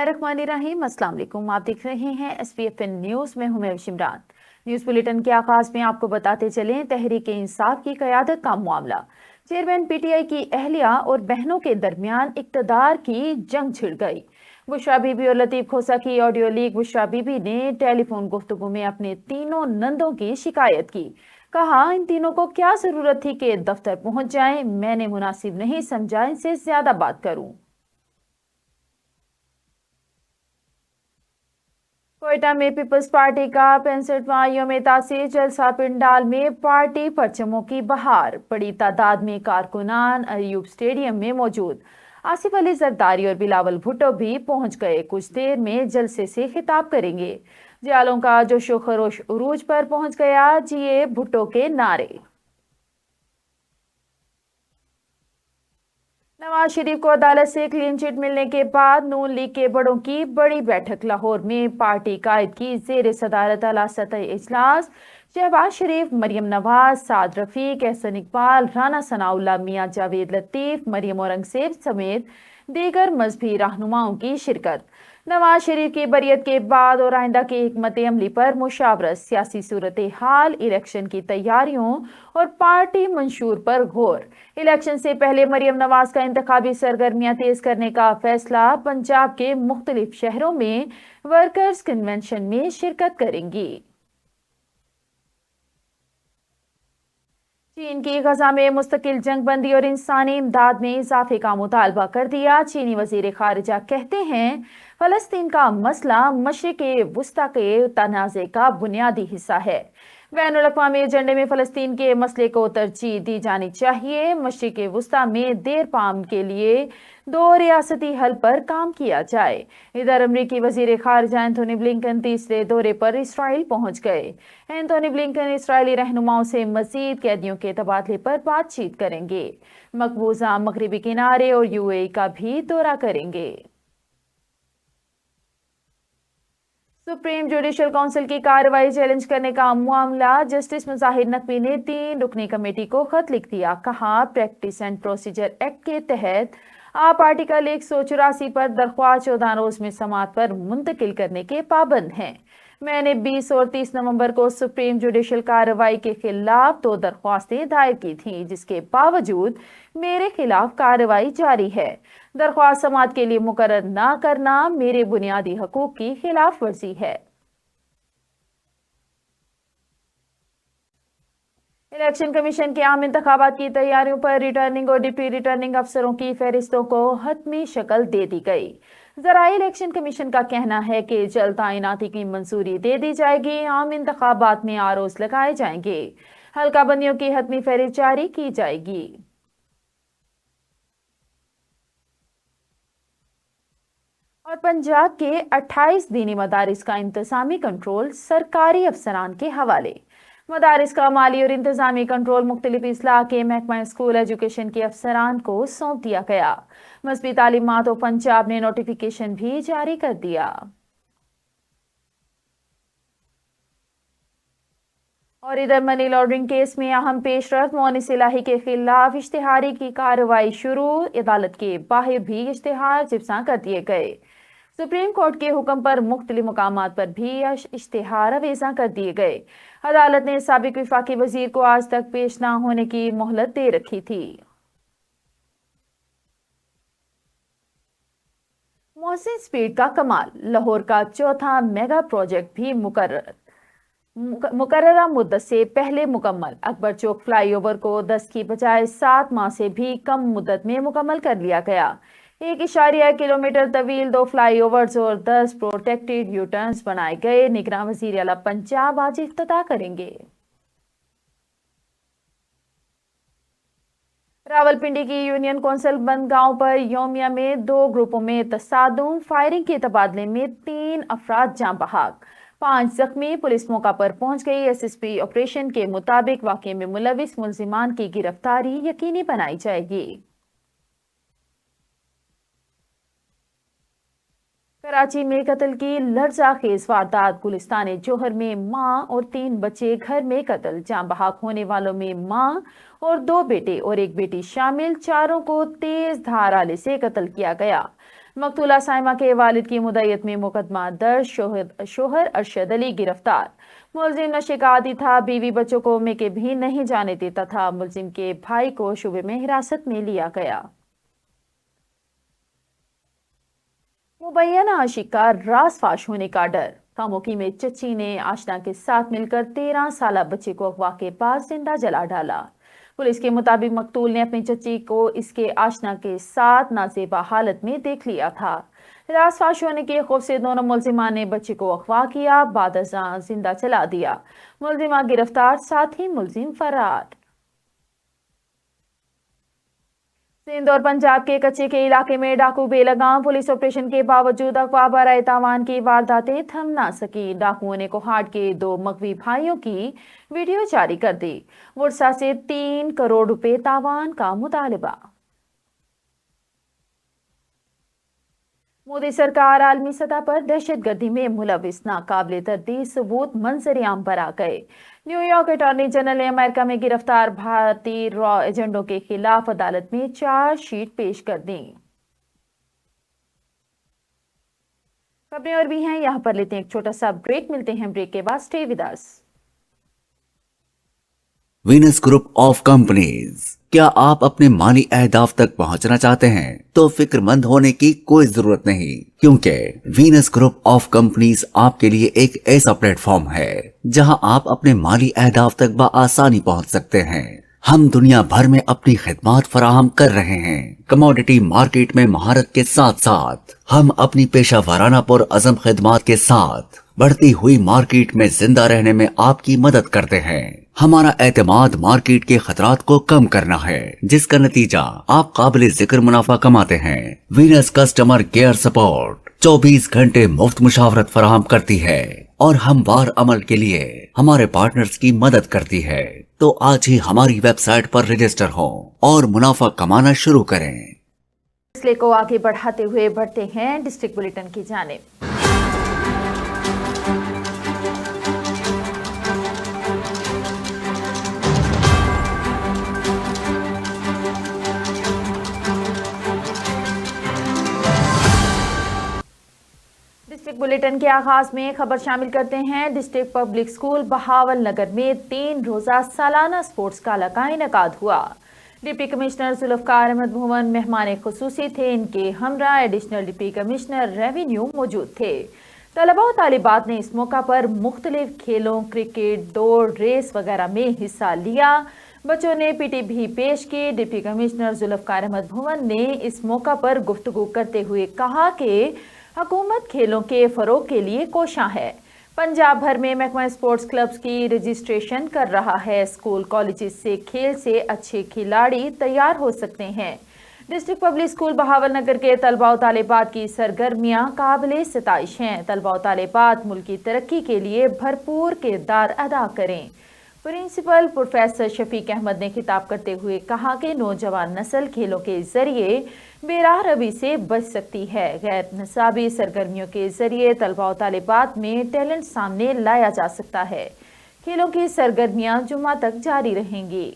बिस्मिल्लाहिर्रहमानिर्रहीम। अस्सलाम वालेकुम। आप देख रहे हैं SPFN न्यूज़ में हूं मैं शिमरान। न्यूज़ बुलेटिन के आगाज में आपको बताते चलें तहरीक इंसाफ की क़यादत का मामला। चेयरमैन PTI की अहलिया और बहनों के दरमियान इक़्तिदार की जंग छिड़ गई। बुशरा बीबी और लतीफ़ खोसा की ऑडियो लीक। बुशरा बीबी ने टेलीफोन गुफ्तगू में अपने तीनों नंदों की शिकायत की। कहा, इन तीनों को क्या ज़रूरत थी कि दफ्तर पहुंच जाएं, मैंने मुनासिब नहीं समझा इनसे ज़्यादा बात करूं। कोयटा में पीपल्स पार्टी का 65वां यौम तासीस जलसा। पिंडाल में पार्टी परचमों की बहार। बड़ी तादाद में कारकुनान अयूब स्टेडियम में मौजूद। आसिफ अली जरदारी और बिलावल भुट्टो भी पहुंच गए। कुछ देर में जलसे से खिताब करेंगे। जियालों का जोशो खरोश उरूज पर पहुंच गया। जिए भुट्टो के नारे। नवाज शरीफ को अदालत से क्लीन चिट मिलने के बाद नून लीग के बड़ों की बड़ी बैठक। लाहौर में पार्टी कायद की जेर सदारत आला सतही इजलास। शहबाज शरीफ, मरियम नवाज, साद रफीक, एहसन इकबाल, राना सनाउल्लाह, मियां जावेद लतीफ, मरियम औरंगजेब समेत दीगर मजहबी रहनुमाओं की शिरकत। नवाज शरीफ की बरियत के बाद और आइंदा की हिकमत अमली पर मुशावरत। सियासी सूरत हाल, इलेक्शन की तैयारियों और पार्टी मंशूर पर गौर। इलेक्शन से पहले मरियम नवाज का इंतखाबी सरगर्मियां तेज करने का फैसला। पंजाब के मुख्तलिफ शहरों में वर्कर्स कन्वेंशन में शिरकत करेंगी। चीन की गजा में मुस्तकिल जंगबंदी और इंसानी इमदाद में इजाफे का मुतालबा कर दिया। चीनी वजीर खारिजा कहते हैं, फलस्तीन का मसला मशरिक वुस्ता के तनाज़े का बुनियादी हिस्सा है। बैनुल अक़वामी एजेंडे में फलस्तीन के मसले को तरजीह दी जानी चाहिए। मशरिक वुस्ता में देर पाम के लिए दो रियासती हल पर काम किया जाए। इधर अमरीकी वजीर खारिजा एंथोनी ब्लिंकन तीसरे दौरे पर इसराइल पहुंच गए। एंथोनी ब्लिंकन इसराइली रहनुमाओं से मजीद कैदियों के तबादले पर बातचीत करेंगे। मकबूजा मगरबी किनारे और UAE का भी दौरा करेंगे। सुप्रीम जुडिशल काउंसिल की कार्रवाई चैलेंज करने का मामला। जस्टिस मुजाहिर नकवी ने 3 रुकनी कमेटी को खत लिख दिया। कहा, प्रैक्टिस एंड प्रोसीजर एक्ट के तहत आप आर्टिकल 184 पर दरख्वास्त 14 रोज में समाअत पर मुंतकिल करने के पाबंद हैं। मैंने 20 और 30 नवंबर को सुप्रीम जुडिशल कार्रवाई के खिलाफ 2 दरख्वास्तें दायर की थीं, जिसके बावजूद मेरे खिलाफ कार्रवाई जारी है। दरख्वास्त समाअत के लिए मुकर्रर ना करना मेरे बुनियादी हकूक की खिलाफ वर्जी है। इलेक्शन कमीशन के आम इंतखाबात की तैयारियों पर रिटर्निंग और डिप्टी रिटर्निंग अफसरों की फहरिस्तों को हतमी शक्ल दे दी गई। ज़राए इलेक्शन कमीशन का कहना है कि जल्द तैनाती की मंजूरी दे दी जाएगी। आम इंतखाबात में ROs लगाए जाएंगे। हल्का बंदियों की हतमी फहरिस्त जारी की जाएगी। और पंजाब के 28 दीनी मदारिस का इंतजामी कंट्रोल सरकारी अफसरान के हवाले। मदारिस का माली और इंतजामी कंट्रोल मुख्तलिफ इस्लाह के महकमा स्कूल एजुकेशन के अफसरान को सौंप दिया गया। मजहबी तालीमात और पंजाब ने नोटिफिकेशन भी जारी कर दिया। और इधर मनी लॉन्ड्रिंग केस में अहम पेशरफ। मोनिस इलाही के खिलाफ इश्तिहारी की कार्रवाई शुरू। अदालत के बाहर भी इश्तिहार चिपसा कर दिए गए। सुप्रीम कोर्ट के हुक्म पर मुख्तलिफ मकामात पर भी इश्तिहार अवेजा कर दिए गए। अदालत ने साबिक विफाकी वजीर को आज तक पेश ना होने की मोहलत दे रखी थी। मोहसिन स्पीड का कमाल। लाहौर का चौथा मेगा प्रोजेक्ट भी मुकर्ररा मुद्दत से पहले मुकम्मल। अकबर चौक फ्लाईओवर को 10 की बजाय 7 माह से भी कम मुद्दत में मुकम्मल कर लिया गया। 1.1 किलोमीटर तवील 2 फ्लाईओवर्स और 10 प्रोटेक्टेड यूटर्न्स बनाए गए। निगरान वजीर आला पंजाब आज इफ्तिताह करेंगे। रावलपिंडी की यूनियन कौंसिल बंदगांव पर यौमिया में 2 ग्रुपों में तसादुम। फायरिंग के तबादले में 3 अफराद जान बहक, 5 जख्मी। पुलिस मौका पर पहुंच गई। SSP ऑपरेशन के मुताबिक वाकये में मुलविस मुल्जिमान की गिरफ्तारी यकीनी बनाई जाएगी। कराची में कत्ल की लर्ज़ाखेज वारदात। गुलिस्तान जौहर में मां और 3 बच्चे घर में कत्ल। जान बहक होने वालों में मां और 2 बेटे और 1 बेटी शामिल। चारों को तेज धार आले से कत्ल किया गया। مقتولہ سائمہ کے والد کی مدعیت میں مقدمہ درج، شوہر ارشد علی گرفتار۔ ملزم نشے کا عادی تھا، بیوی بچوں کو میکے بھی نہیں جانے دیتا تھا۔ ملزم کے بھائی کو شبے میں حراست میں لیا گیا۔ مبینہ عاشق کا راز فاش ہونے کا ڈر۔ کاموکی میں چچی نے آشنا کے ساتھ مل کر 13 سالہ بچے کو اغوا کے بعد زندہ جلا ڈالا۔ پولیس کے مطابق مقتول نے اپنی چچی کو اس کے آشنا کے ساتھ نازیبا حالت میں دیکھ لیا تھا۔ راز فاش ہونے کے خوف سے دونوں ملزمان نے بچے کو اغوا کیا، بعد ازاں زندہ جلا دیا۔ ملزمہ گرفتار، ساتھ ہی ملزم فرار۔ سندھ اور پنجاب کے کچے کے علاقے میں ڈاکو بے لگام، پولیس آپریشن کے باوجود اغوا برائے تاوان کی وارداتیں تھم نہ سکی۔ ڈاکوؤں نے کوہاٹ کے 2 مغوی بھائیوں کی ویڈیو جاری کر دی۔ ورثاء سے 3 کروڑ روپے تاوان کا مطالبہ۔ مودی سرکار عالمی سطح پر دہشت گردی میں ملوث ناقابل تردید ثبوت منظر عام پر آ گئے۔ نیو یارک اٹارنی جنرل نے امریکہ میں گرفتار بھارتی را ایجنٹوں کے خلاف عدالت میں چارج شیٹ پیش کر دی۔ خبریں اور بھی ہیں، یہاں پر لیتے ہیں ایک چھوٹا سا بریک، ملتے ہیں بریک کے بعد، stay with us. Venus group of companies, کیا آپ اپنے مالی اہداف تک پہنچنا چاہتے ہیں تو فکر مند ہونے کی کوئی ضرورت نہیں، کیونکہ وینس گروپ آف کمپنیز آپ کے لیے ایک ایسا پلیٹ فارم ہے جہاں آپ اپنے مالی اہداف تک بآسانی پہنچ سکتے ہیں۔ ہم دنیا بھر میں اپنی خدمات فراہم کر رہے ہیں۔ کموڈٹی مارکیٹ میں مہارت کے ساتھ ساتھ ہم اپنی پیشہ ورانہ پرعزم خدمات کے ساتھ بڑھتی ہوئی مارکیٹ میں زندہ رہنے میں آپ کی مدد کرتے ہیں۔ ہمارا اعتماد مارکیٹ کے خطرات کو کم کرنا ہے، جس کا نتیجہ آپ قابل ذکر منافع کماتے ہیں۔ وینس کسٹمر کیئر سپورٹ 24 گھنٹے مفت مشاورت فراہم کرتی ہے اور ہموار عمل کے لیے ہمارے پارٹنرز کی مدد کرتی ہے۔ تو آج ہی ہماری ویب سائٹ پر رجسٹر ہوں اور منافع کمانا شروع کریں۔ سلسلے کو آگے بڑھاتے ہوئے بڑھتے ہیں ڈسٹرکٹ بلیٹن کی جانب۔ ڈسٹرکٹ بلیٹن کے آغاز میں خبر شامل کرتے ہیں۔ District public school Bahawal Nagar میں 3 روزہ سالانہ سپورٹس گالا کا انعقاد ہوا۔ ڈپٹی کمشنر ذوالفقار احمد بھون مہمان خصوصی تھے۔ ان کے ہمراہ ایڈیشنل ڈپٹی کمشنر ریونیو موجود تھے۔ طلباء و طالبات نے اس موقع پر مختلف کھیلوں، کرکٹ، دوڑ، ریس وغیرہ میں حصہ لیا۔ بچوں نے پی ٹی بھی پیش کی۔ ڈپٹی کمشنر ذوالفقار احمد بھون نے اس موقع پر گفتگو کرتے ہوئے کہا کہ حکومت کھیلوں کے فروغ کے لیے کوشاں ہے۔ پنجاب بھر میں محکمہ اسپورٹس کلبز کی رجسٹریشن کر رہا ہے۔ اسکول کالجز سے کھیل سے اچھے کھلاڑی تیار ہو سکتے ہیں۔ District public school Bahawal Nagar کے طلباء و طالبات کی سرگرمیاں قابل ستائش ہیں۔ طلباء و طالبات ملک کی ترقی کے لیے بھرپور کردار ادا کریں۔ پرنسپل پروفیسر شفیق احمد نے خطاب کرتے ہوئے کہا کہ نوجوان نسل کھیلوں کے ذریعے بے راہ روی سے بچ سکتی ہے۔ غیر نصابی سرگرمیوں کے ذریعے طلباء و طالبات میں ٹیلنٹ سامنے لایا جا سکتا ہے۔ کھیلوں کی سرگرمیاں جمعہ تک جاری رہیں گی۔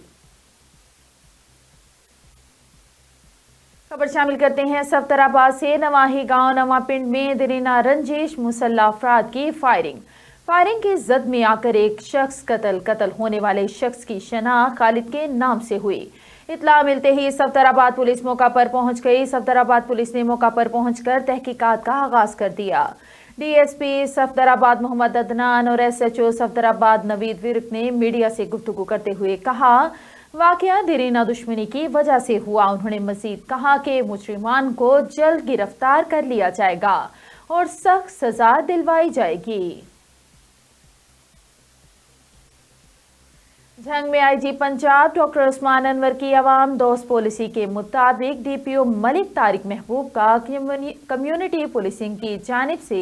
خبر شامل کرتے ہیں صفدر آباد سے۔ نواحی گاؤں نواں پنڈ میں درینہ رنجش مسلح افراد کی فائرنگ کی زد میں آ کر ایک شخص قتل ہونے والے شخص کی شناخت خالد کے نام سے ہوئی۔ اطلاع ملتے ہی صفدر آباد پولیس موقع پر پہنچ گئی۔ صفدر آباد پولیس نے موقع پر پہنچ کر تحقیقات کا آغاز کر دیا۔ ڈی ایس پی صفدر آباد محمد عدنان اور ایس ایچ او صفدر آباد نوید ورک نے میڈیا سے گفتگو کرتے ہوئے کہا واقعہ دیرینہ دشمنی کی وجہ سے ہوا۔ انہوں نے مزید کہا کہ مجرمان کو جلد گرفتار کر لیا جائے گا اور سخت سزا دلوائی جائے گی۔ جھنگ میں آئی جی پنجاب ڈاکٹر عثمان انور کی عوام دوست پالیسی کے مطابق ڈی پی او ملک طارق محبوب کا کمیونٹی پولیسنگ کی جانب سے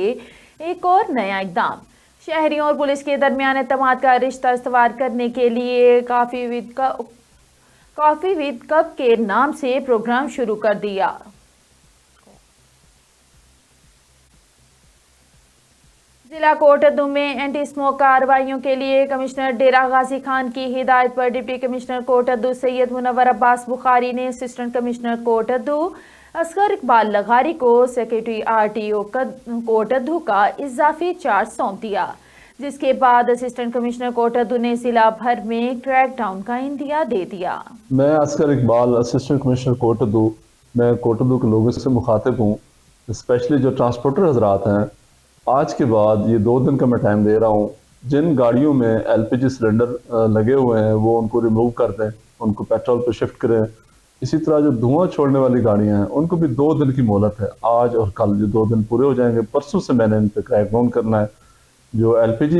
ایک اور نیا اقدام۔ شہریوں اور پولیس کے درمیان اعتماد کا رشتہ استوار کرنے کے لیے کافی ود کپ کے نام سے پروگرام شروع کر دیا۔ ضلع کوٹدو میں اینٹی اسموک کارروائیوں کے لیے کمشنر ڈیرہ غازی خان کی ہدایت پر ڈپٹی کمشنر کوٹدو سید منور عباس بخاری نے اسسٹنٹ کمشنر کوٹدو असगर इकबाल लगारी को सेक्रेटरी RTO कोटद्दू का इजाफी चार्ज सौंप दिया, जिसके बाद असिस्टेंट कमिश्नर कोटद्दू ने जिला भर में क्रैक डाउन का इंदिया दे दिया। मैं असगर इकबाल, असिस्टेंट कमिश्नर कोटद्दू, मैं कोटद्दू के लोगों से मुखातिब हूँ, स्पेशली जो ट्रांसपोर्टर हजरात हैं। आज के बाद ये 2 दिन का मैं टाइम दे रहा हूँ, जिन गाड़ियों में LPG सिलेंडर लगे हुए हैं वो उनको रिमूव कर दें, उनको पेट्रोल पर शिफ्ट करें। इसी तरह जो धुआं छोड़ने वाली गाड़ियां हैं उनको भी 2 दिन की मोहलत है, आज और कल जो 2 दिन पूरे हो जाएंगे। परसों से मैंने इन पर क्रैक डाउन करना है। जो LPG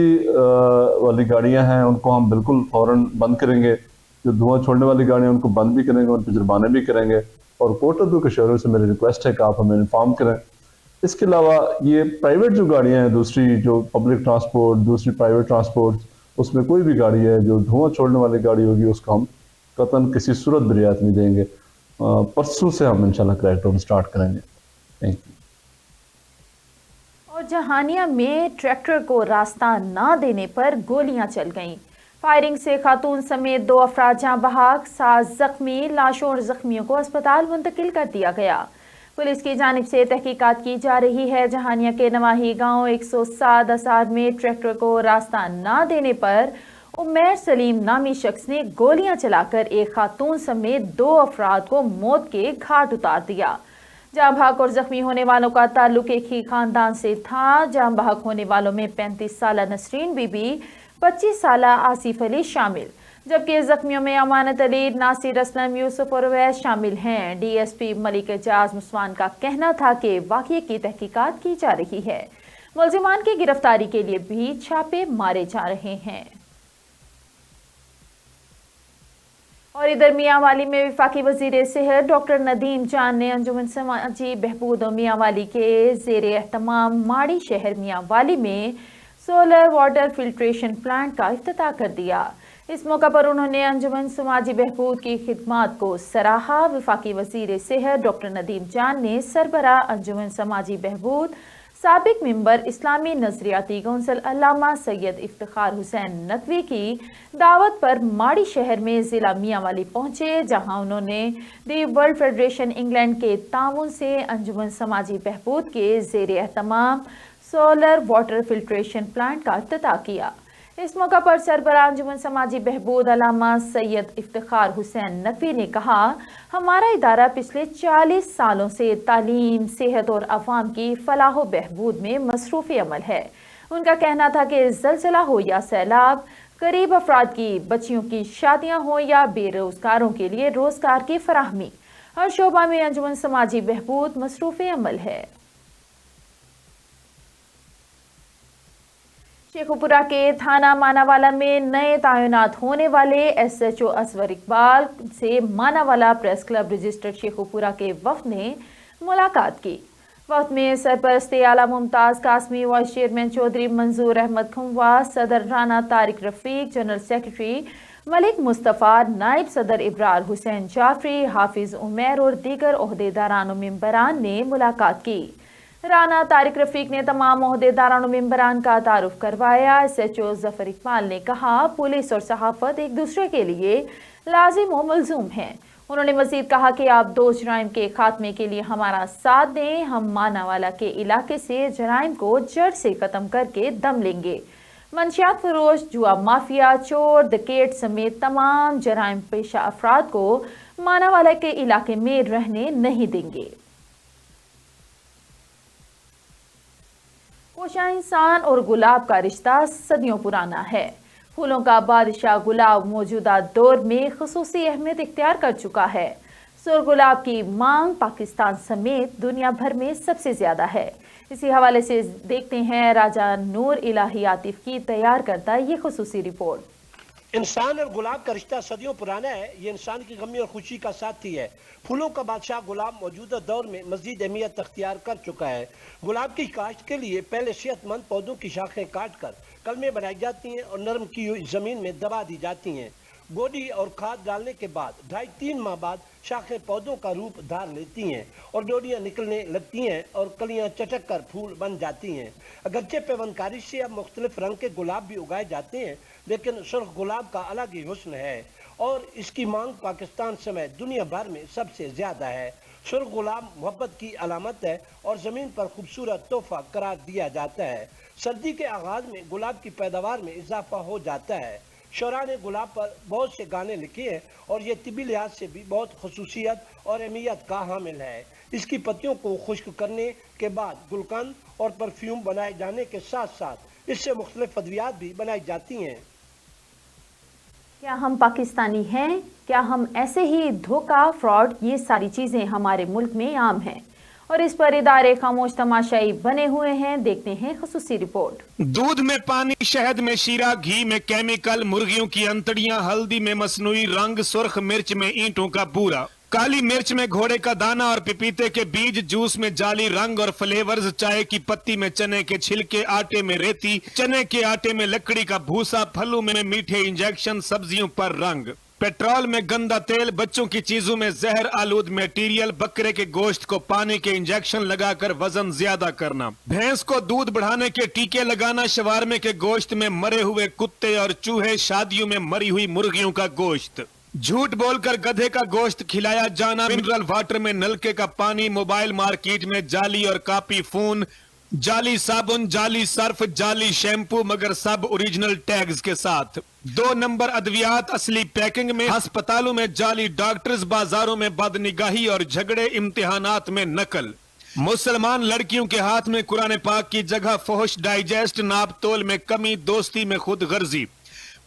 वाली गाड़ियां हैं उनको हम बिल्कुल फौरन बंद करेंगे, जो धुआं छोड़ने वाली गाड़ियां उनको बंद भी करेंगे, उन पर जुर्माने भी करेंगे। और कोटद्दू के शहरों से मेरी रिक्वेस्ट है कि आप हमें इन्फॉर्म करें। इसके अलावा ये प्राइवेट जो गाड़ियां हैं, दूसरी जो पब्लिक ट्रांसपोर्ट, दूसरी प्राइवेट ट्रांसपोर्ट, उसमें कोई भी गाड़ी है जो धुआं छोड़ने वाली गाड़ी होगी उसको हम कतन किसी सूरत भी रियायत नहीं देंगे। परसों से हम इंशाल्लाह क्रैकडाउन स्टार्ट करेंगे। Thank you. और जहानिया में ट्रैक्टर को रास्ता ना देने पर गोलियां चल गईं। फायरिंग से खातून समेत 2 अफराद जाँ बहक, 7 जख्मी, लाशों और जख्मियों को अस्पताल मुंतकिल कर दिया गया। पुलिस की जानिब से तहकीकात की जा रही है। जहानिया के नवाही गांव 107 असार में ट्रैक्टर को रास्ता ना देने पर उमैर सलीम नामी शख्स ने गोलियां चलाकर एक खातून समेत 2 अफराद को मौत के घाट उतार दिया। जाँ बहक और जख्मी होने वालों का ताल्लुक एक ही खानदान से था। जाँ बहक होने वालों में 35 साला नसरीन बीबी, 25 साला आसिफ अली शामिल, जबकि जख्मियों में अमानत अली, नासिर असलम, यूसुफ और अवैस शामिल हैं। DSP मलिक एजाज मुस्वान का कहना था कि वाक़ये की तहकीकात की जा रही है। मुलजिमान की गिरफ्तारी के लिए भी छापे मारे जा रहे हैं। और इधर मियांवाली में वफाकी वजीर सेहत डॉक्टर नदीम जान ने अंजुमन समाजी बहबूद और मियांवाली के ज़ेरे एहतमाम माड़ी शहर मियांवाली में सोलर वाटर फिल्ट्रेशन प्लांट का इफ्तिताह कर दिया। इस मौका पर उन्होंने अंजुमन समाजी बहबूद की खिदमात को सराहा। वफाकी वजीर सेहत डॉक्टर नदीम जान ने सरबराह अंजुमन समाजी बहबूद, साबिक मेंबर इस्लामी नजरियाती कौंसिल अल्लामा सैयद इफ्तिखार हुसैन नकवी की दावत पर माड़ी शहर में ज़िला मियांवाली पहुंचे, जहां उन्होंने दी वर्ल्ड फेडरेशन इंग्लैंड के ताउन से अंजुमन समाजी बहबूद के ज़ेरे एहतमाम सोलर वाटर फिल्ट्रेशन प्लांट का इफ्तिताह किया। इस मौका पर सरबराह अंजुमन समाजी बहबूद अल्लामा सैयद इफ्तिखार हुसैन नकवी ने कहा, हमारा इदारा पिछले 40 सालों से तालीम, सेहत और अवाम की फलाह बहबूद में मसरूफ़ अमल है। उनका कहना था कि ज़लज़ला हो या सैलाब, गरीब अफराद की बच्चियों की शादियाँ हो या बेरोज़गारों के लिए रोज़गार की फराहमी, हर शोबा में अंजुमन समाजी बहबूद मसरूफ़ अमल है। शेखुपुरा के थाना मानावाला में नए तैनात होने वाले SHO असवर इकबाल से Manawala press club registered Sheikhupura के वफ्द ने मुलाकात की। वफ्द में सरपरस्त आला मुमताज़ कासमी, वाइस चेयरमैन चौधरी मंजूर अहमद खुमवा, सदर राना तारिक रफ़ीक, जनरल सेक्रेटरी मलिक मुस्तफ़ा, नायब सदर इब्रार हुसैन जाफरी, हाफिज उमैर और दीगर ओहदेदारान और मेंबरान ने मुलाकात की। राना तारिक रफ़ीक ने तमाम ओहदेदारान और मेंबरान का तारुफ करवाया। SHO ज़फ़र इकबाल ने कहा, पुलिस और सहाफ़त एक दूसरे के लिए लाजिम व मलजूम हैं। उन्होंने मज़ीद कहा कि आप 2 जराइम के खात्मे के लिए हमारा साथ दें। हम मानावाला के इलाके से जराइम को जड़ से ख़त्म करके दम लेंगे। मंशियात फरोश, जुआ माफिया, चोर, डकैत समेत तमाम जराइम पेशा अफराद को मानावाला के इलाके में रहने नहीं देंगे। कोशा इंसान और गुलाब का रिश्ता सदियों पुराना है। फूलों का बादशाह गुलाब मौजूदा दौर में ख़ुसूसी अहमियत इख्तियार कर चुका है। सुर गुलाब की मांग पाकिस्तान समेत दुनिया भर में सबसे ज़्यादा है। इसी हवाले से देखते हैं राजा नूर इलाही आतिफ की तैयार करता ये ख़ुसूसी रिपोर्ट। इंसान और गुलाब का रिश्ता सदियों पुराना है। ये इंसान की गमी और खुशी का साथी है। फूलों का बादशाह गुलाब मौजूदा दौर में मजीद अहमियत अख्तियार कर चुका है। गुलाब की काश्त के लिए पहले सेहतमंद पौधों की शाखें काट कर कलमें बनाई जाती हैं और नरम की हुई जमीन में दबा दी जाती हैं। गोदी और खाद डालने के बाद 2.5-3 माह बाद शाखें पौधों का रूप धार लेती हैं और डोरियां निकलने लगती हैं और कलियां चटक कर फूल बन जाती हैं। अगरचे पेवनकारी से अब मुख्तलिफ रंग के गुलाब भी उगाए जाते हैं, लेकिन सुर्ख गुलाब का अलग ही हुस्न है और इसकी मांग पाकिस्तान समेत दुनिया भर में सबसे ज़्यादा है। सुर्ख गुलाब मोहब्बत की अलामत है और ज़मीन पर खूबसूरत तोहफा करार दिया जाता है। सर्दी के आगाज़ में गुलाब की पैदावार में इजाफा हो जाता है। शोरा ने गुलाब पर बहुत से गाने लिखे हैं और ये तिबी लिहाज से भी बहुत खसूसियत और अहमियत का हामिल है। इसकी पत्तियों को खुश्क करने के बाद गुलकंद और परफ्यूम बनाए जाने के साथ साथ इससे मुख्तलिफ अद्वियात भी बनाई जाती हैं। क्या हम पाकिस्तानी हैं? क्या हम ऐसे ही धोखा, फ्रॉड, ये सारी चीज़ें हमारे मुल्क में आम हैं और इस पर इदारे खामोश तमाशाई बने हुए हैं। देखते हैं खसूसी रिपोर्ट। दूध में पानी, शहद में शीरा, घी में केमिकल, मुर्गियों की अंतड़ियां, हल्दी में मसनूई रंग, सुर्ख मिर्च में ईंटों का बूरा, काली मिर्च में घोड़े का दाना और पपीते के बीज, जूस में जाली रंग और फ्लेवर्स, चाय की पत्ती में चने के छिलके, आटे में रेती, चने के आटे में लकड़ी का भूसा, फलों में मीठे इंजेक्शन, सब्जियों पर रंग, पेट्रोल में गंदा तेल, बच्चों की चीजों में जहर आलूद मटेरियल, बकरे के गोश्त को पानी के इंजेक्शन लगाकर वजन ज्यादा करना, भैंस को दूध बढ़ाने के टीके लगाना, शवारमे के गोश्त में मरे हुए कुत्ते और चूहे, शादियों में मरी हुई मुर्गियों का गोश्त, झूठ बोलकर गधे का गोश्त खिलाया जाना, मिनरल वाटर में नलके का पानी, मोबाइल मार्केट में जाली और कॉपी फोन, जाली साबुन, जाली सर्फ, जाली शैम्पू, मगर सब ओरिजिनल टैग्स के साथ, 2 नंबर अद्वियात असली पैकिंग में, अस्पतालों में जाली डॉक्टर्स, बाजारों में बदनिगाही और झगड़े, इम्तिहानात में नकल, मुसलमान लड़कियों के हाथ में कुरान पाक की जगह फहश डाइजेस्ट, नाप तोल में कमी, दोस्ती में खुद गर्जी,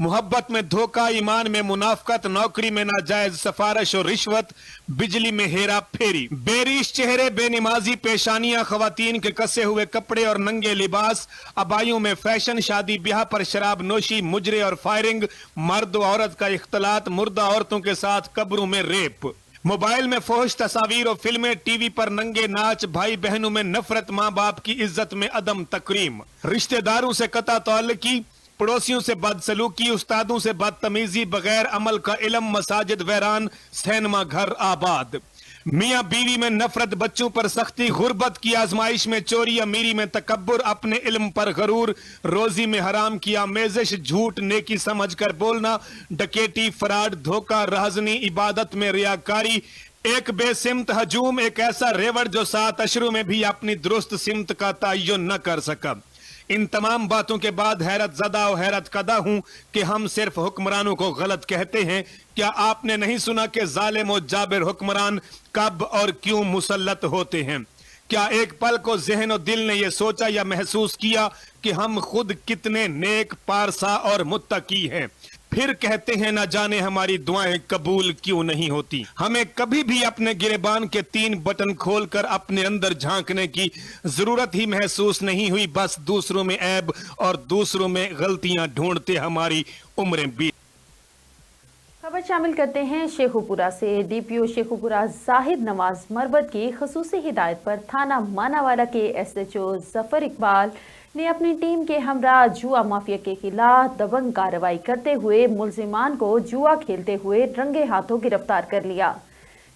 मोहब्बत में धोखा, ईमान में मुनाफकत, नौकरी में नाजायज सफारिश और रिश्वत, बिजली में हेरा फेरी, बेरिश चेहरे, बेनमाजी पेशानियां, खवातीन के कसे हुए कपड़े और नंगे लिबास, अबाइयों में फैशन, शादी ब्याह पर शराब नोशी, मुजरे और फायरिंग, मर्द और औरत का इख्तलात, मुर्दा औरतों के साथ कब्रों में रेप, मोबाइल में फौश तस्वीर और फिल्में, टीवी पर नंगे नाच, भाई बहनों में नफरत, माँ बाप की इज्जत में अदम तकरीम, रिश्तेदारों से कता ताल्लुकी, पड़ोसियों से बदसलूकी, उस्तादों से बदतमीजी, बगैर अमल का इल्म, मसाजिद वैरान, सिनेमा घर आबाद, मियाँ बीवी में नफरत, बच्चों पर सख्ती, गुर्बत की आजमाइश में चोरी, अमीरी में तकब्बुर, अपने इल्म पर गरूर, रोजी में हराम की आमेजिश, झूठ नेकी समझ कर बोलना, डकैती, फराड, धोखा, राहजनी, इबादत में रियाकारी, एक बेसिमत हजूम, एक ऐसा रेवड़ जो 7 अशरों में भी अपनी दुरुस्त सिमत का तयन न कर सका। इन तमाम बातों के बाद हैरत ज़दा और हैरत कदा हूं कि हम सिर्फ हुक्मरानों को गलत कहते हैं। क्या आपने नहीं सुना कि जालिम और जाबिर हुक्मरान कब और क्यों मुसल्लत होते हैं? क्या एक पल को ज़हन और दिल ने यह सोचा या महसूस किया कि हम खुद कितने नेक, पारसा और मुत्तकी हैं? फिर कहते हैं न जाने हमारी दुआएं कबूल क्यों नहीं होती। हमें कभी भी अपने गिरेबान के 3 बटन खोलकर अपने अंदर झांकने की जरूरत ही महसूस नहीं हुई। बस दूसरों में ऐब और दूसरों में गलतियां ढूंढते हमारी उम्रें बीत। खबर शामिल करते हैं शेखुपुरा से। डीपीओ शेखुपुरा जाहिद नवाज मरबत की खसूसी हिदायत पर थाना मानावाला के SHO जफर इकबाल ने अपनी टीम के हमरा जुआ माफिया के खिलाफ दबंग कार्रवाई करते हुए मुलजिमान को जुआ खेलते हुए रंगे हाथों गिरफ्तार कर लिया।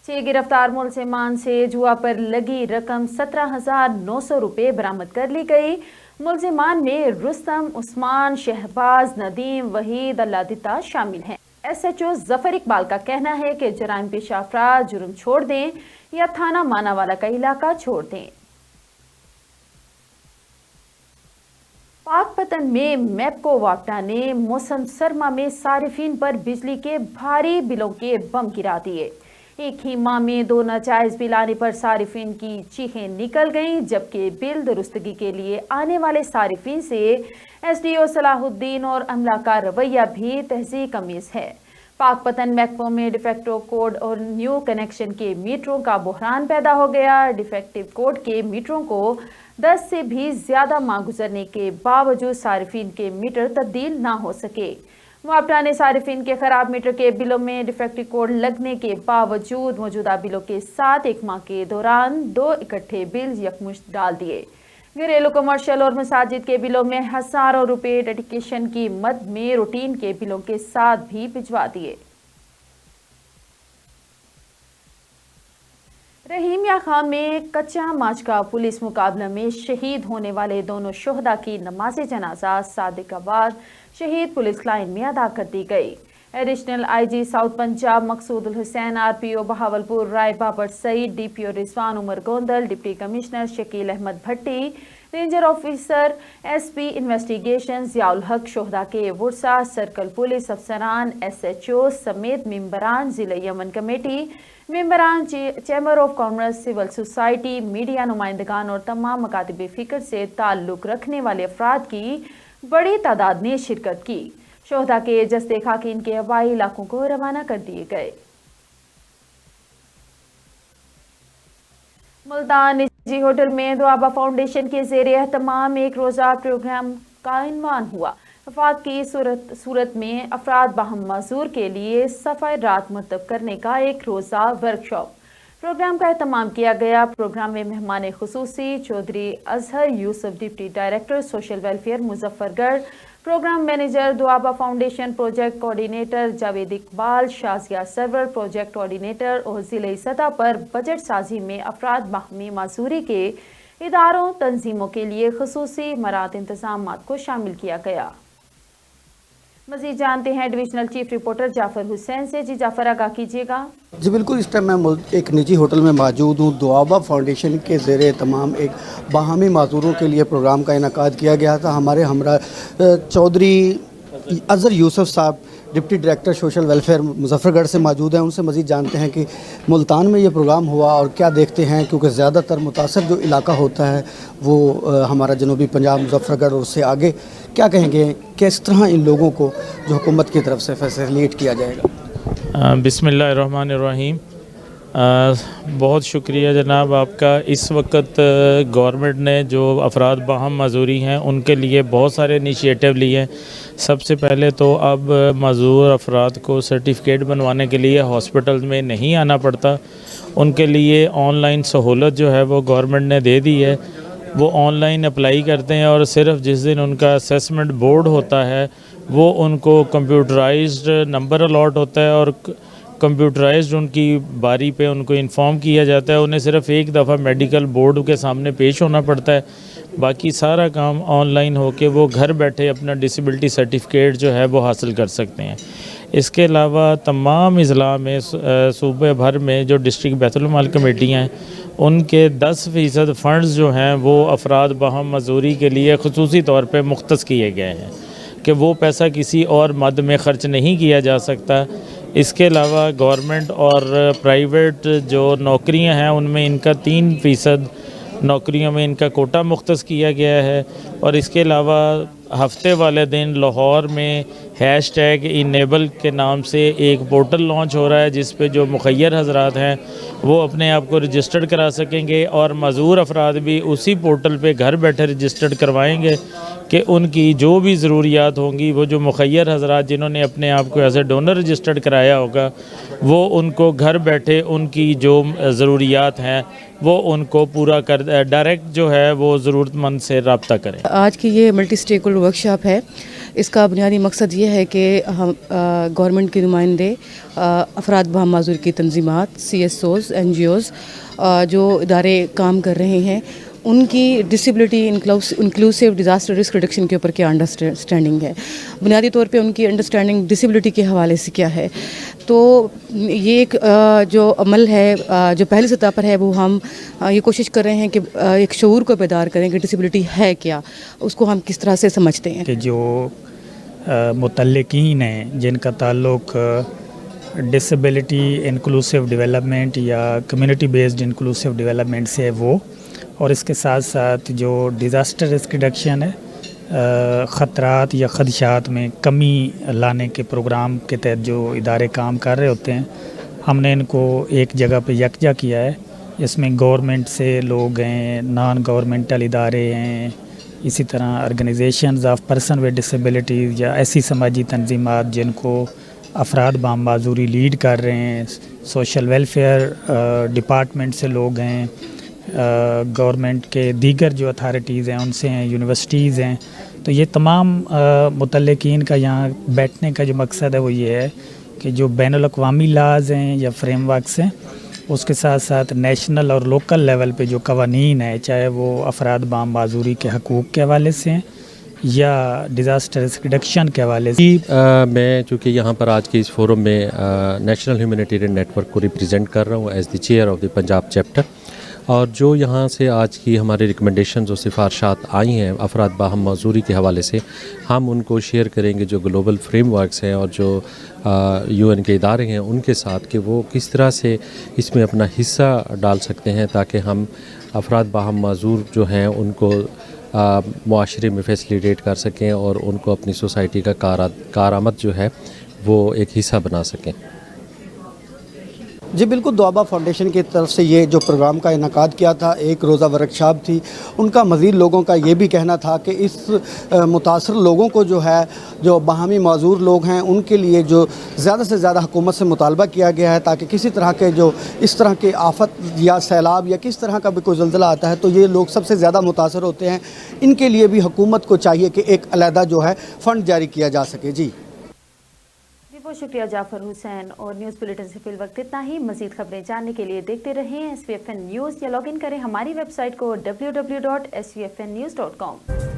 6 गिरफ्तार मुलजिमान से जुआ पर लगी रकम 17,900 रुपये बरामद कर ली गई। मुलजिमान में रुस्तम, उस्मान, शहबाज, नदीम, वहीद, अल्लादिता शामिल हैं। SHO जफर इकबाल का कहना है कि जराइम पेशा अफराद जुर्म छोड़ दें या थाना मानावाला का इलाका छोड़ दें। पाकपतन में मैपको वापटा ने मौसम सरमा में सारिफिन पर बिजली के भारी बिलों के बम गिरा दिए। एक ही माह में 2 नाजायज बिल आने पर सारिफिन की चीखें निकल गईं, जबकि बिल दुरुस्तगी के लिए आने वाले सारिफिन से SDO सलाहुद्दीन और अमला का रवैया भी तहज़ीब अमीज़ है। पाकपतन महकमों में डिफेक्टिव कोड और न्यू कनेक्शन के मीटरों का बहरान पैदा हो गया। डिफेक्टिव कोड के मीटरों को 10 से भी ज्यादा माह गुजरने के बावजूद सारिफिन के मीटर तब्दील ना हो सके। मुआवजा ने सारिफिन के खराब मीटर के बिलों में डिफेक्टिव कोड लगने के बावजूद मौजूदा बिलों के साथ 1 माह के दौरान 2 इकट्ठे बिल यकमुश्त डाल दिए। घरेलू, कमर्शियल और मसाजिद के बिलों में हजारों रुपए डेडिकेशन की मद में रूटीन के बिलों के साथ भी भिजवा दिए। रहीमिया खां में कच्चा माचका पुलिस मुकाबला में शहीद होने वाले दोनों शोहदा की नमाज जनाजा सादिकाबाद शहीद पुलिस लाइन में अदा कर दी गई। Additional IG south Punjab Maqsood ul Hussain, RPO Bahawalpur Rai Babar Saeed, DPO Rizwan Umar Gondal, deputy commissioner Shakeel Ahmed Bhatti, ranger officer SP investigation Ziaul Haq, शोहदा के वुरसा, सर्कल पुलिस अफसरान, एसएचओ समेत मेंबरान जिला यमन कमेटी, मेंबरान chamber of commerce, civil society, media नुमाइंदगान और तमाम मकातब फ़िक्र से ताल्लुक़ रखने वाले अफराद की बड़ी तादाद ने शिरकत की। शोहदा के जस्ते खाकी इनके हवाई इलाकों को रवाना कर दिए गए। मुल्तान निजी होटल में दुआबा फाउंडेशन के ज़ेरे एहतमाम एक रोज़ा प्रोग्राम का इन्वान हुआ। वफात की सूरत में अफराद बाहम माजूर के लिए सफ़ाई रात मुरतब करने का एक रोज़ा वर्कशॉप प्रोग्राम का एहतमाम किया गया। प्रोग्राम में मेहमान खुसूसी Chaudhry Azhar Yousuf, deputy director social welfare Muzaffargarh, programme manager Doaba foundation, project coordinator Javed Iqbal, Shazia Sarwar, project coordinator और ज़िले सतह पर बजट साजी में अफराद बाहमी माजूरी के इदारों तंजीमों के लिए खुसूसी मरात इंतजामात को शामिल किया गया। मज़ीद जानते हैं divisional chief reporter Jafar Hussain से। जी जाफर, आगाह कीजिएगा। जी बिल्कुल, इस टाइम मैं एक निजी होटल में मौजूद हूँ। दुआबा फाउंडेशन के ज़ेरे तमाम एक बाहमी माजूरों के लिए प्रोग्राम का इनेकाद किया गया था। हमारे हमरा चौधरी अजहर यूसुफ साहब, deputy director social welfare Muzaffargarh से मौजूद हैं। उनसे मज़ीद जानते हैं कि मुल्तान में ये प्रोग्राम हुआ और क्या देखते हैं, क्योंकि ज़्यादातर मुतासर जो इलाका होता है वो हमारा जनूबी पंजाब, मुजफ्फरगढ़ और उससे आगे। क्या कहेंगे, किस तरह इन लोगों को जो हुकूमत की तरफ से फैसिलिटेट किया जाएगा? बिस्मिल्लाहिर्रहमानिर्रहीम। बहुत शुक्रिया जनाब आपका। इस वक्त गवर्नमेंट ने जो अफराद बाहम माजूरी हैं उनके लिए बहुत सारे इनिशिएटिव लिए हैं। सबसे पहले तो अब माजूर अफराद को सर्टिफिकेट बनवाने के लिए हॉस्पिटल में नहीं आना पड़ता। उनके लिए ऑनलाइन सहूलत जो है वो गवर्नमेंट ने दे दी है। वो ऑनलाइन अप्लाई करते हैं और सिर्फ जिस दिन उनका असेसमेंट बोर्ड होता है वो उनको कंप्यूटराइज्ड नंबर अलॉट होता है और कंप्यूटराइज्ड उनकी बारी पे उनको इन्फॉर्म किया जाता है। उन्हें सिर्फ एक दफ़ा मेडिकल बोर्ड के सामने पेश होना पड़ता है। बाकी सारा काम ऑनलाइन होके वो घर बैठे अपना डिसेबिलिटी सर्टिफिकेट जो है वो हासिल कर सकते हैं। इसके अलावा तमाम अज़ला में सूबे भर में जो डिस्ट्रिक्ट बैतुल माल कमेटियाँ हैं उनके 10% फ़ंड्स जो हैं वो अफराद बाहम मजूरी के लिए ख़ुसूसी तौर पे मुख्तस किए गए हैं कि वो पैसा किसी और मद में ख़र्च नहीं किया जा सकता। इसके अलावा गवर्नमेंट और प्राइवेट जो नौकरियां हैं उनमें इनका 3% नौकरियों में इनका कोटा मुख्तस किया गया है। और इसके अलावा हफ्ते वाले दिन लाहौर में #इनेबल के नाम से एक पोर्टल लॉन्च हो रहा है जिस पे जो मुखय्यर हजरात हैं वो अपने आप को रजिस्टर्ड करा सकेंगे और मज़ूर अफराद भी उसी पोर्टल पे घर बैठे रजिस्टर्ड करवाएंगे कि उनकी जो भी ज़रूरियात होंगी वो जो मुखय्यर हजरात जिन्होंने अपने आप को एज ए डोनर रजिस्टर्ड कराया होगा वो उनको घर बैठे उनकी जो ज़रूरियात हैं वो उनको पूरा कर डायरेक्ट जो है वो ज़रूरतमंद से रब्ता करें। आज की ये मल्टी स्टेक होल्डर वर्कशॉप है। इसका बुनियादी मकसद ये है कि हम गवर्नमेंट के नुमाइंदे, अफराद बाहम माजूर की तंजीमात, CSOs, NGOs जो इदारे काम कर रहे हैं उनकी disability inclusive disaster risk reduction के ऊपर क्या अंडरस्टैंडिंग है, बुनियादी तौर पे उनकी अंडरस्टैंडिंग डिसेबिलिटी के हवाले से क्या है। तो ये एक जो अमल है जो पहली सतह पर है वो हम ये कोशिश कर रहे हैं कि एक शऊर को बेदार करें कि डिसेबिलिटी है क्या, उसको हम किस तरह से समझते हैं। कि जो मुतल्लिकीन हैं जिनका ताल्लुक डिसेबिलिटी इंक्लूसिव डेवलपमेंट या कम्युनिटी बेस्ड इंक्लूसिव डेवलपमेंट से है वो, और इसके साथ साथ जो डिज़ास्टर रिस्क रिडक्शन है, ख़तरात या खदशात में कमी लाने के प्रोग्राम के तहत जो इदारे काम कर रहे होते हैं हमने इनको एक जगह पे यकजा किया है। इसमें गवर्नमेंट से लोग हैं, नॉन गवर्नमेंटल इदारे हैं, इसी तरह organisations of person with disabilities या ऐसी समाजी तंजीमात जिनको अफराद बाहम माजूरी लीड कर रहे हैं, सोशल वेलफेयर डिपार्टमेंट से लोग हैं, गवर्नमेंट के दीगर जो अथॉरिटीज़ हैं उनसे हैं, यूनिवर्सिटीज़ हैं। तो ये तमाम मुतल्लिकीन का यहाँ बैठने का जो मकसद है वो ये है कि जो बैनुल अक़वामी लाज़ हैं या फ्रेमवर्क्स हैं उसके साथ साथ नेशनल और लोकल लेवल पे जो कवानीन है, चाहे वो अफराद बाहम माजूरी के हकूक़ के हवाले से हैं या डिज़ास्टर रिस्क रिडक्शन के हवाले से। मैं चूँकि यहाँ पर आज के इस फोरम में नेशनल ह्यूमैनिटेरियन नेटवर्क को रिप्रेजेंट कर रहा हूँ as the chair of the Punjab chapter, और जो यहाँ से आज की हमारी रिकमेंडेशंस और सिफारशात आई हैं अफराद बाहम माजूरी के हवाले से, हम उनको शेयर करेंगे जो ग्लोबल फ्रेमवर्क्स हैं और जो UN के इदारे हैं उनके साथ, कि वो किस तरह से इसमें अपना हिस्सा डाल सकते हैं ताकि हम अफराद बाहम माजूर जो हैं उनको मुआशरे में फैसिलिटेट कर सकें और उनको अपनी सोसाइटी का कारआमद जो है वो एक हिस्सा बना सकें। जी बिल्कुल, दुआबा फाउंडेशन की तरफ से ये जो प्रोग्राम का इनकाद किया था, एक रोज़ा वर्कशॉप थी, उनका मज़ीद लोगों का ये भी कहना था कि इस मुतासर लोगों को जो है, जो बाहमी माजूर लोग हैं, उनके लिए जो ज़्यादा से ज़्यादा हुकूमत से मुतालबा किया गया है ताकि किसी तरह के जो इस तरह के आफत या सैलाब या किस तरह का भी कोई ज़ल्ज़ला आता है तो ये लोग सबसे ज़्यादा मुतासर होते हैं, इनके लिए भी हुकूमत को चाहिए कि एक अलहदा जो है फ़ंड जारी किया जा सके। जी बहुत शुक्रिया जाफर हुसैन। और न्यूज़ बुलेटिन से फिल वक्त इतना ही। मज़ीद खबरें जानने के लिए देखते रहें SVFN न्यूज़ या लॉगिन करें हमारी वेबसाइट को www.svfnnews.com।